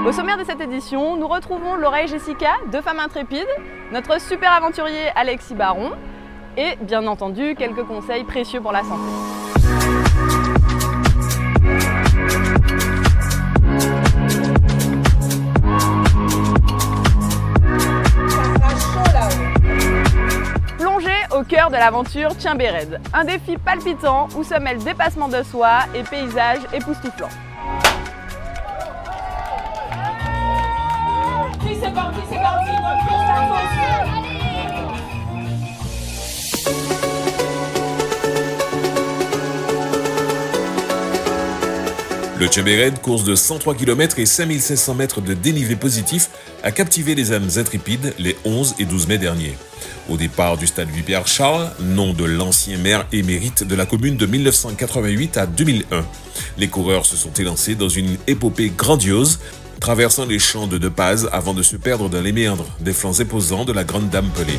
Au sommaire de cette édition, nous retrouvons Laura et Jessica, deux femmes intrépides, notre super aventurier Alexis Baron et bien entendu quelques conseils précieux pour la santé. Plongée au cœur de l'aventure Tchimbered, un défi palpitant où se mêlent dépassement de soi et paysages époustouflants. C'est parti, notre course avance. Le Tchimbered, course de 103 km et 5500 mètres de dénivelé positif, a captivé les âmes intrépides les 11 et 12 mai derniers. Au départ du stade Vipère-Charles, nom de l'ancien maire émérite de la commune de 1988 à 2001, les coureurs se sont élancés dans une épopée grandiose, traversant les champs de Depaz avant de se perdre dans les méandres des flancs imposants de la Grande Dame Pelée.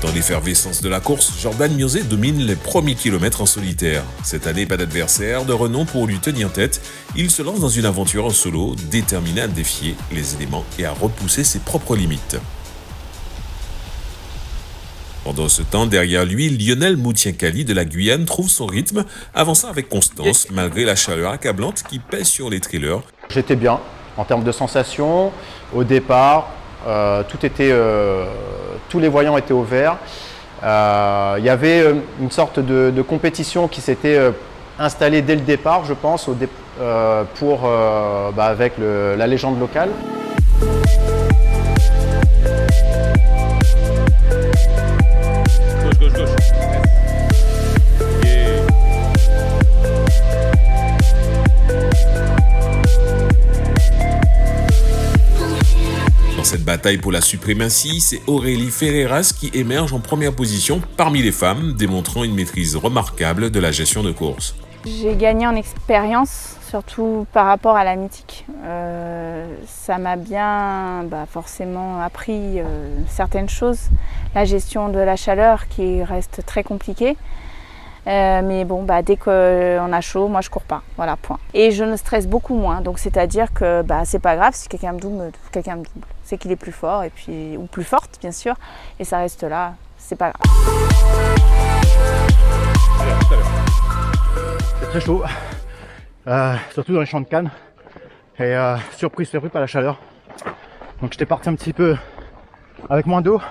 Dans l'effervescence de la course, Jordan Miosé domine les premiers kilomètres en solitaire. Cette année, pas d'adversaire de renom pour lui tenir tête. Il se lance dans une aventure en solo, déterminé à défier les éléments et à repousser ses propres limites. Pendant ce temps, derrière lui, Lionel Moutiankali de la Guyane trouve son rythme, avançant avec constance malgré la chaleur accablante qui pèse sur les trailers. J'étais bien en termes de sensations. Au départ, tous les voyants étaient au vert. Il y avait une sorte de compétition qui s'était installée dès le départ, je pense, avec la légende locale. Gauche. Dans cette bataille pour la suprématie, c'est Aurélie Ferreiras qui émerge en première position parmi les femmes, démontrant une maîtrise remarquable de la gestion de course. J'ai gagné en expérience, surtout par rapport à la mythique. Ça m'a bien forcément appris certaines choses. La gestion de la chaleur qui reste très compliquée. Mais bon, dès qu'on a chaud, moi je cours pas. Voilà, point. Et je ne stresse beaucoup moins. Donc c'est-à-dire que c'est pas grave si quelqu'un me double, c'est qu'il est plus fort ou plus forte bien sûr. Et ça reste là, c'est pas grave. C'est très chaud, surtout dans les champs de canne. Et surpris par la chaleur. Donc j'étais parti un petit peu avec moins d'eau,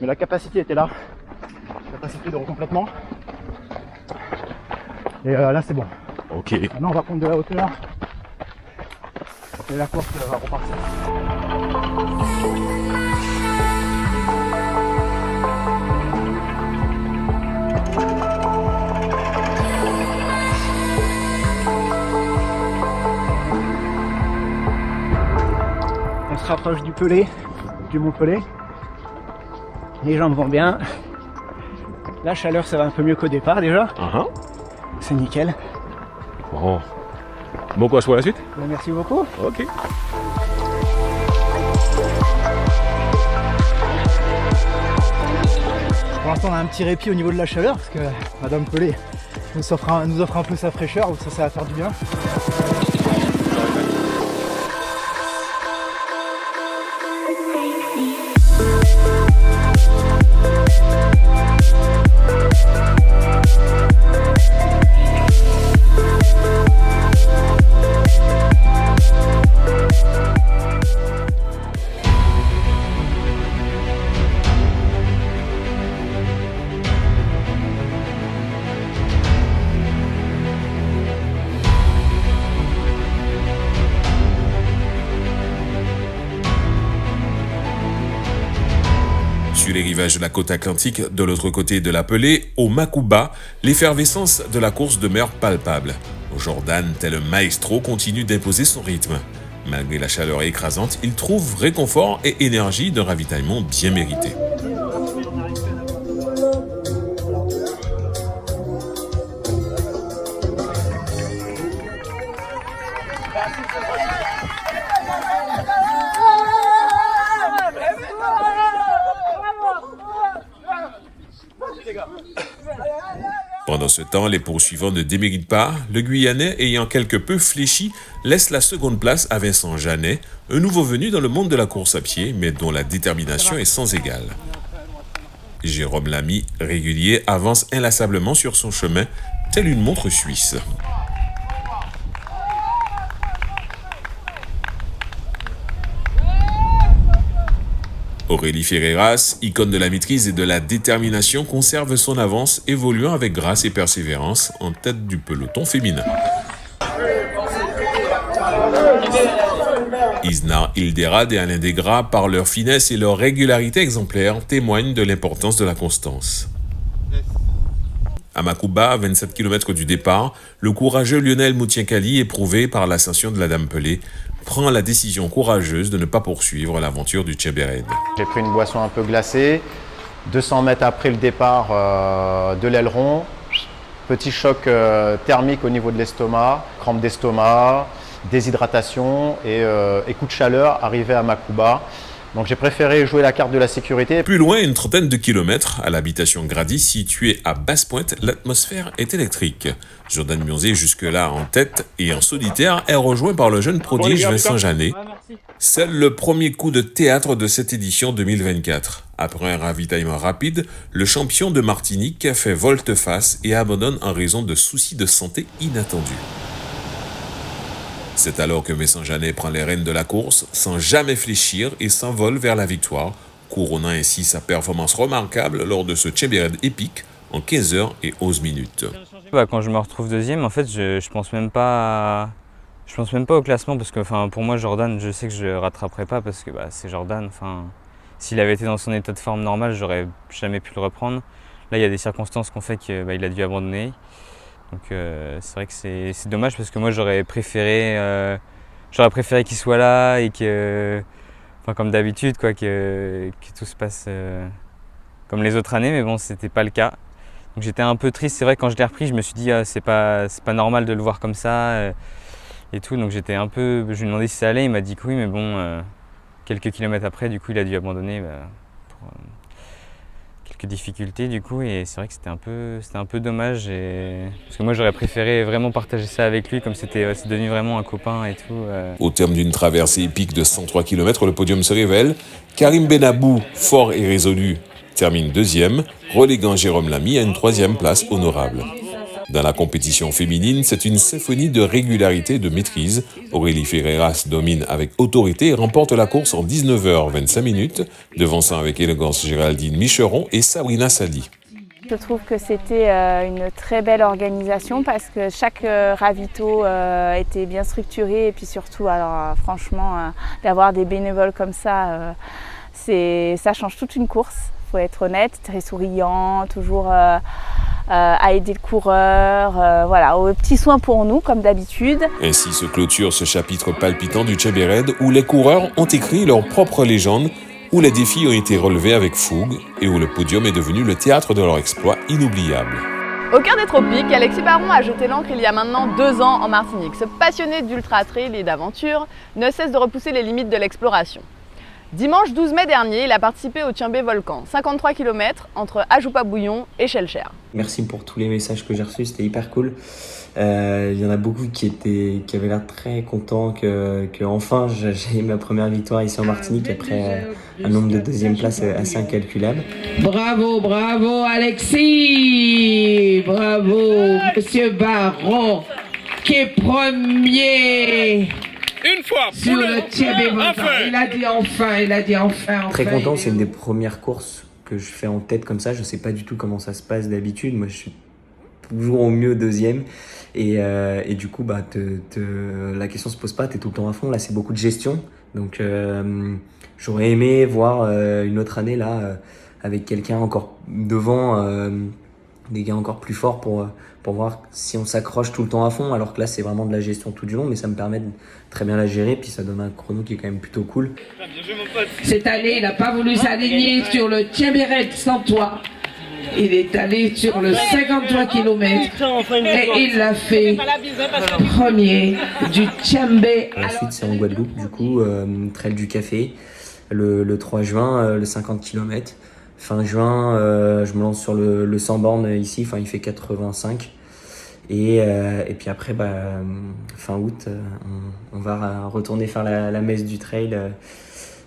mais la capacité était là. Capacité de complètement. Et là c'est bon. Ok. Maintenant on va prendre de la hauteur. Et la course va repartir. On se rapproche du Pelé, du Mont Pelé. Les jambes vont bien. La chaleur ça va un peu mieux qu'au départ déjà. C'est nickel. Bon courage pour la suite. Merci beaucoup. Ok. Pour l'instant on a un petit répit au niveau de la chaleur parce que Madame Pelé nous offre un peu sa fraîcheur, donc ça va faire du bien. Sur les rivages de la côte atlantique, de l'autre côté de la Pelée, au Macouba, l'effervescence de la course demeure palpable. Jordan, tel un maestro, continue d'imposer son rythme. Malgré la chaleur écrasante, il trouve réconfort et énergie d'un ravitaillement bien mérité. Pendant ce temps, les poursuivants ne déméritent pas. Le Guyanais, ayant quelque peu fléchi, laisse la seconde place à Vincent Janet, un nouveau venu dans le monde de la course à pied, mais dont la détermination est sans égale. Jérôme Lamy, régulier, avance inlassablement sur son chemin, tel une montre suisse. Aurélie Ferreiras, icône de la maîtrise et de la détermination, conserve son avance, évoluant avec grâce et persévérance en tête du peloton féminin. Isna Hilderad et Alain Desgras, par leur finesse et leur régularité exemplaire, témoignent de l'importance de la constance. À Makuba, à 27 km du départ, le courageux Lionel Moutiankali, éprouvé par l'ascension de la Dame Pelée, prend la décision courageuse de ne pas poursuivre l'aventure du Tchèbered. J'ai pris une boisson un peu glacée. 200 mètres après le départ de l'aileron, petit choc thermique au niveau de l'estomac, crampe d'estomac, déshydratation et coup de chaleur arrivé à Makuba. Donc j'ai préféré jouer la carte de la sécurité. Plus loin, une trentaine de kilomètres, à l'habitation Grady, située à Basse-Pointe, l'atmosphère est électrique. Jordan Mionzé, jusque-là en tête et en solitaire, est rejoint par le jeune prodige Vincent Janet. C'est le premier coup de théâtre de cette édition 2024. Après un ravitaillement rapide, le champion de Martinique fait volte-face et abandonne en raison de soucis de santé inattendus. C'est alors que Vincent Janet prend les rênes de la course sans jamais fléchir et s'envole vers la victoire, couronnant ainsi sa performance remarquable lors de ce Tchèbered épique en 15 heures et 11 minutes. Quand je me retrouve deuxième, en fait, je pense même pas au classement parce que pour moi, Jordan, je sais que je le rattraperai pas parce que c'est Jordan. S'il avait été dans son état de forme normal, j'aurais jamais pu le reprendre. Là, il y a des circonstances qui ont fait qu'il a dû abandonner. Donc c'est vrai que c'est dommage parce que moi j'aurais préféré qu'il soit là et que, comme d'habitude, que tout se passe comme les autres années, mais bon, c'était pas le cas. Donc j'étais un peu triste, c'est vrai, quand je l'ai repris, je me suis dit c'est pas normal de le voir comme ça et tout, donc j'étais un peu, je lui ai demandé si ça allait, il m'a dit que oui, mais bon, quelques kilomètres après, du coup il a dû abandonner pour quelques difficultés du coup, et c'est vrai que c'était un peu dommage parce que moi j'aurais préféré vraiment partager ça avec lui, comme c'est devenu vraiment un copain et tout. Au terme d'une traversée épique de 103 km, le podium se révèle. Karim Benabou, fort et résolu, termine deuxième, reléguant Jérôme Lamy à une troisième place honorable. Dans la compétition féminine, c'est une symphonie de régularité et de maîtrise. Aurélie Ferreiras domine avec autorité et remporte la course en 19h25, devançant avec élégance Géraldine Micheron et Sabrina Sadi. Je trouve que c'était une très belle organisation parce que chaque ravito était bien structuré et puis surtout, franchement, d'avoir des bénévoles comme ça, ça change toute une course. Il faut être honnête, très souriant, toujours à aider le coureur, aux petits soins pour nous, comme d'habitude. Ainsi se clôture ce chapitre palpitant du Tchèbered où les coureurs ont écrit leur propre légende, où les défis ont été relevés avec fougue et où le podium est devenu le théâtre de leur exploit inoubliable. Au cœur des tropiques, Alexis Baron a jeté l'ancre il y a maintenant 2 ans en Martinique. Ce passionné d'ultra-trail et d'aventure ne cesse de repousser les limites de l'exploration. Dimanche 12 mai dernier, il a participé au Tiembé Volcan, 53 km entre Ajoupa-Bouillon et Chelcher. Merci pour tous les messages que j'ai reçus, c'était hyper cool. Il y en a beaucoup qui avaient l'air très contents que enfin j'ai ma première victoire ici en Martinique après un nombre de deuxième place assez incalculable. Bravo, bravo Alexis, bravo Monsieur Baron qui est premier. Une fois sur le Tchèbered Volcan. Il a dit enfin. Très content, c'est une des premières courses que je fais en tête comme ça. Je sais pas du tout comment ça se passe d'habitude. Moi, je suis toujours au mieux deuxième. Et du coup, la question se pose pas, t'es tout le temps à fond. Là, c'est beaucoup de gestion. Donc, j'aurais aimé voir une autre année là, avec quelqu'un encore devant, des gars encore plus forts pour voir si on s'accroche tout le temps à fond, alors que là c'est vraiment de la gestion tout du long, mais ça me permet de très bien la gérer, puis ça donne un chrono qui est quand même plutôt cool. Cette année, il n'a pas voulu s'aligner sur le Tchèbered sans toi. Il est allé sur le 53 km et il l'a fait premier du Tchèbered. Ensuite c'est en Guadeloupe, du coup, Trail du Café, le 3 juin, le 50 km. Fin juin, je me lance sur le 100 bornes ici, il fait 85. Et puis après, fin août, on va retourner faire la messe du trail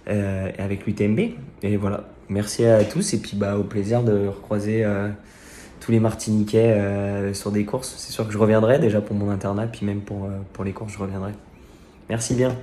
avec l'UTMB. Et voilà, merci à tous et puis au plaisir de recroiser tous les Martiniquais sur des courses. C'est sûr que je reviendrai déjà pour mon internat, puis même pour les courses, je reviendrai. Merci bien.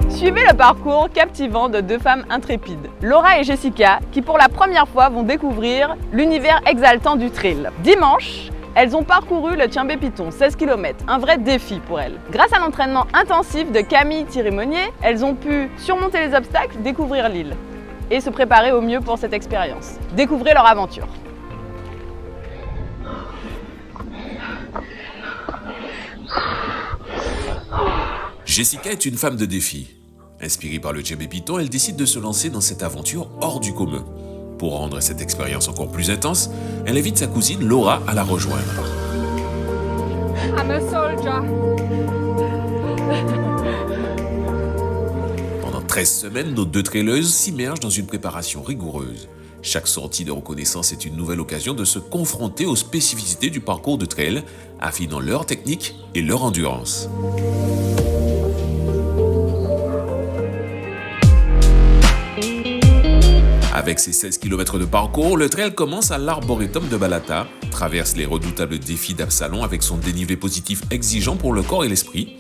Suivez le parcours captivant de deux femmes intrépides, Laura et Jessica, qui pour la première fois vont découvrir l'univers exaltant du trail. Dimanche, elles ont parcouru le Tiembé-Piton, 16 km, un vrai défi pour elles. Grâce à l'entraînement intensif de Camille Thierry-Monnier, elles ont pu surmonter les obstacles, découvrir l'île et se préparer au mieux pour cette expérience. Découvrez leur aventure. Jessica est une femme de défi. Inspirée par le Tiembé-Piton, elle décide de se lancer dans cette aventure hors du commun. Pour rendre cette expérience encore plus intense, elle invite sa cousine Laura à la rejoindre. I'm a soldier. Pendant 13 semaines, nos deux traileuses s'immergent dans une préparation rigoureuse. Chaque sortie de reconnaissance est une nouvelle occasion de se confronter aux spécificités du parcours de trail, affinant leur technique et leur endurance. Avec ses 16 km de parcours, le trail commence à l'Arboretum de Balata, traverse les redoutables défis d'Absalon avec son dénivelé positif exigeant pour le corps et l'esprit,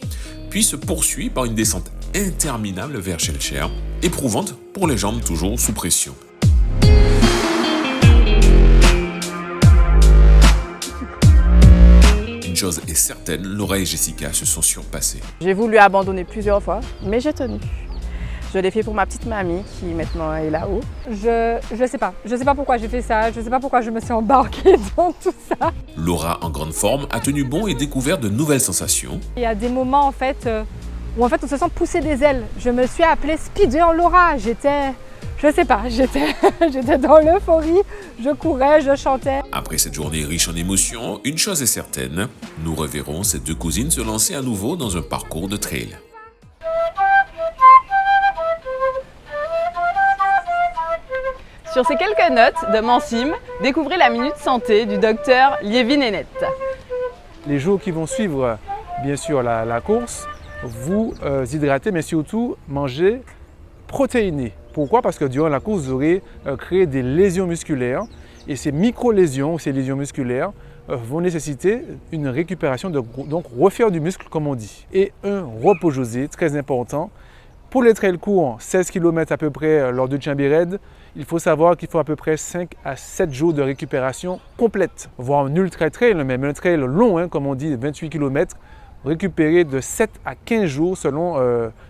puis se poursuit par une descente interminable vers Schellcher, éprouvante pour les jambes toujours sous pression. Une chose est certaine, Laura et Jessica se sont surpassées. J'ai voulu abandonner plusieurs fois, mais j'ai tenu. Je l'ai fait pour ma petite mamie qui maintenant est là-haut. Je sais pas pourquoi j'ai fait ça, je sais pas pourquoi je me suis embarquée dans tout ça. Laura, en grande forme, a tenu bon et découvert de nouvelles sensations. Il y a des moments où on se sent pousser des ailes. Je me suis appelée Speeder Laura, j'étais dans l'euphorie, je courais, je chantais. Après cette journée riche en émotions, une chose est certaine, nous reverrons ces deux cousines se lancer à nouveau dans un parcours de trail. Sur ces quelques notes de Mansim, découvrez la Minute Santé du docteur Liévin Nénette. Les jours qui vont suivre, bien sûr, la course, vous hydratez, mais surtout mangez protéiné. Pourquoi? Parce que durant la course, vous aurez créé des lésions musculaires et ces micro-lésions, ces lésions musculaires, vont nécessiter une récupération, donc refaire du muscle comme on dit. Et un repos José, très important. Pour les trails courts, 16 km à peu près lors de Tiembé Raid, il faut savoir qu'il faut à peu près 5 à 7 jours de récupération complète, voire un ultra trail, même un trail long, comme on dit, 28 km, récupérer de 7 à 15 jours selon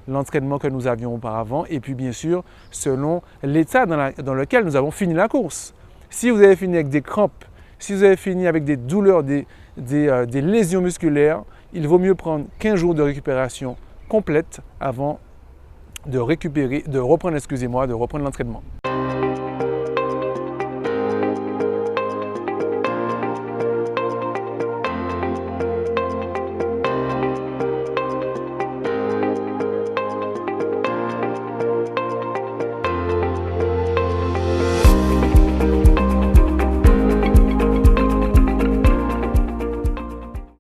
l'entraînement que nous avions auparavant et puis bien sûr selon l'état dans lequel nous avons fini la course. Si vous avez fini avec des crampes, si vous avez fini avec des douleurs, des lésions musculaires, il vaut mieux prendre 15 jours de récupération complète avant de reprendre l'entraînement.